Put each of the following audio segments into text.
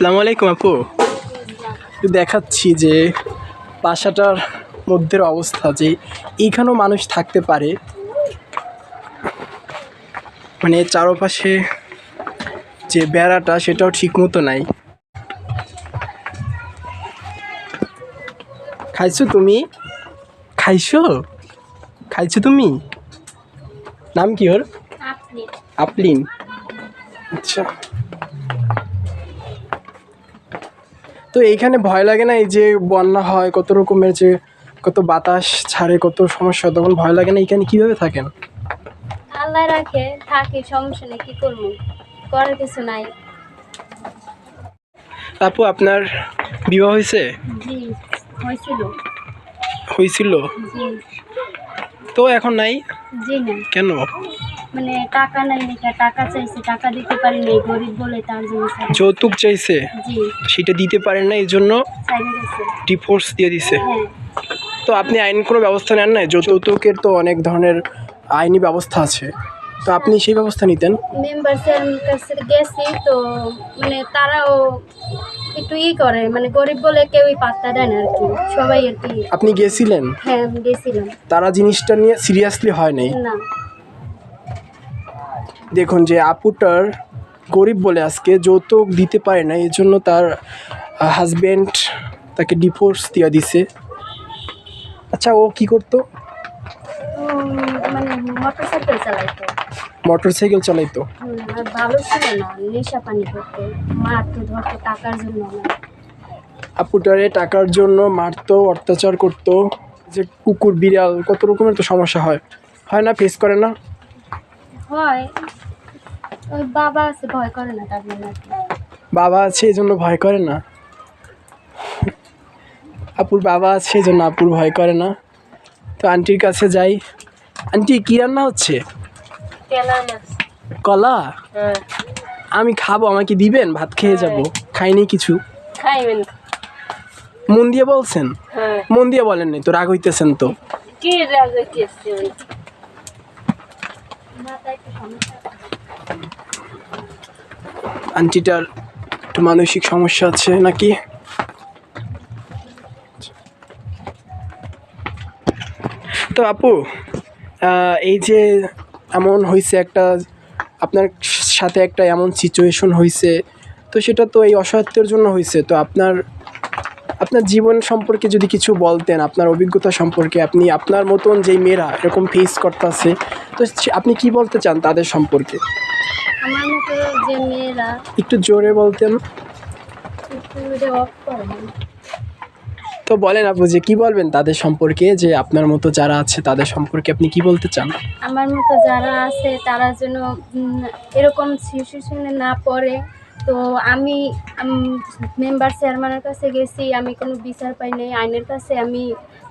আসসালামু আলাইকুম আপু। একটু দেখাচ্ছি যে বাসাটার মধ্যের অবস্থা, যে এইখানেও মানুষ থাকতে পারে, মানে চারপাশে যে বেড়াটা সেটাও ঠিক মতো নাই। খাইছো তুমি? খাইছো খাইছো তুমি? নাম কি ওর? আপলিন। আচ্ছা, তো এইখানে ভয় লাগে না? এই যে বন্যা হয়, কত রকমের যে কত বাতাস ছাড়ে, কত সমস্যা, তখন ভয় লাগে না? এইখানে কিভাবে থাকেন? আল্লাহ রাখে, থাকি, সমস্যা নেই, কি করবো, করার কিছু নাই। আপু, আপনার বিবাহ হয়েছে? জি, হয়েছিল। হয়েছিল জি। তো এখন নাই? জি না, কেন? মানে টাকা নাই নাকি, টাকা চাইছে, টাকা দিতে পারি নাই, গরিব বলে তার জন্য যৌতুক চাইছে? জি, সেটা দিতে পারেন না, এই জন্য চাইলে গেছে। ডিভোর্স দিয়ে দিছে? হ্যাঁ। তো আপনি আইন কোনো ব্যবস্থা নেন নাই? যৌতুকের তো অনেক ধরনের আইনি ব্যবস্থা আছে, তো আপনি সেই ব্যবস্থা নিতেন। মেম্বারসের কাছে গেছি তো, মানে তারাও একটু করে, মানে গরিব বলে কেউই পাত্তা দেয় না আর কি, সবাই আর কি। আপনি গেছিলেন? হ্যাঁ, আমি গেছিলাম। তারা জিনিসটা নিয়ে সিরিয়াসলি হয় নাই? না। দেখুন, যে আপুটার গরিব বলে আজকে যৌতুক দিতে পারে না, এই জন্য তার হাজব্যান্ড তাকে ডিভোর্স দিয়ে দিছে। আচ্ছা, ও কি করতো? মানে মোটরসাইকেল চালাইতো। মোটরসাইকেল চালাইতো? আর ভালো ছিল না, নেশা পানি করতো, মারতো, ধরতো টাকার জন্য। আপুটারে টাকার জন্য মারতো, অত্যাচার করতো। যে কুকুর বিড়াল কত রকমের তো সমস্যা হয়, হয় না? ফেস করে না? হয়, ওই বাবা আছে, ভয় করে না তার জন্য। বাবা আছে এই জন্য ভয় করে না? আপুর বাবা আছে এই জন্য আপুর ভয় করে না? তো আন্টির কাছে যাই। আন্টি, কি রান্না হচ্ছে? কলা? আমি খাবো, আমাকে দিবেন? ভাত খেয়ে যাব, খাইনি কিছু। খাইবেন? মন দিয়ে বলছেন? মন দিয়ে বলেন নাই তো? রাগ হইতেছেন তো? কি রাগ হইতেছে? আন্টিটার একটু মানসিক সমস্যা আছে নাকি? তো আপু, এই যে এমন হয়েছে একটা, আপনার সাথে একটা এমন সিচুয়েশন হয়েছে, তো সেটা তো এই অসহায়ত্বের জন্য হয়েছে। তো আপনার জীবন সম্পর্কে যদি কিছু বলতেন, আপনার অভিজ্ঞতা সম্পর্কে, আপনি আপনার মতন যেই মেয়েরা এরকম ফেস করতেছে, তো আপনি কি বলতে চান তাদের সম্পর্কে? আমার মতো যে মেয়েরা, একটু জোরে বলতেন। তো বলেন আপু, যে কি বলবেন তাদের সম্পর্কে, যে আপনার মতো যারা আছে তাদের সম্পর্কে আপনি কি বলতে চান? আমার মতো যারা আছে তারা যেন এরকম সিচুয়েশনে না পড়ে। তো আমি মেম্বার চেয়ারম্যানের কাছে গেছি, আমি কোনো বিচার পাই নাই, আইনের কাছে আমি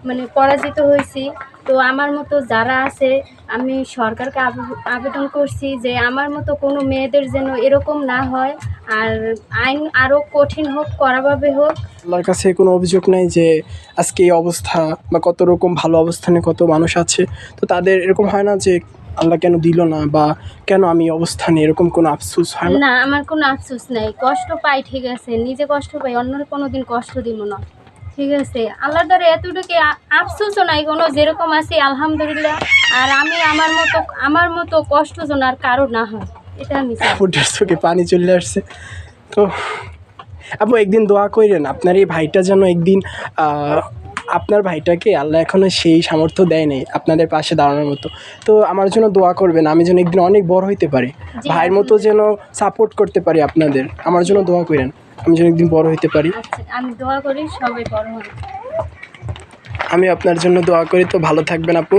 মানে পরাজিত হয়েছি। তো আমার মতো যারা আছে, আমি সরকারকে আবেদন করছি যে আমার মতো কোনো মেয়েদের যেন এরকম না হয়, আর আইন আরও কঠিন হোক, কড়াভাবে হোক। আল্লাহর কাছে কোনো অভিযোগ নাই যে আজকে এই অবস্থা, বা কত রকম ভালো অবস্থানে কত মানুষ আছে, তো তাদের এরকম হয় না যে আল্লাহ কেন দিল না, বা কেন আমি অবস্থানে, এরকম কোনো আফসোস হয় না? না, আমার কোনো আফসোস নাই, কষ্ট পাই, ঠিক আছে, নিজে কষ্ট পাই, অন্যের কোনো দিন কষ্ট দিব না, ঠিক আছে। আল্লাহর দ্বারা এতটুকু আফসোসও নাই কোনো, যেরকম আছি আলহামদুলিল্লাহ। আর আমি আমার মতো কষ্ট যেন আর কারো না হয়, এটা আমি চাই। ফুটের চোখে পানি চলে আসছে। তো আপু, একদিন দোয়া করেন আপনার এই ভাইটা যেন একদিন, আপনার ভাইটাকে আল্লাহ এখনও সেই সামর্থ্য দেয় নাই আপনাদের পাশে দাঁড়ানোর মতো। তো আমার জন্য দোয়া করবেন, আমি যেন একদিন অনেক বড় হইতে পারি, ভাইয়ের মতো যেন সাপোর্ট করতে পারি আপনাদের। আমার জন্য দোয়া করেন, আমি যেন একদিন বড় হইতে পারি। আচ্ছা, আমি দোয়া করি সবাই বড় হবে। আমি আপনার জন্য দোয়া করি। তো ভালো থাকবেন আপু।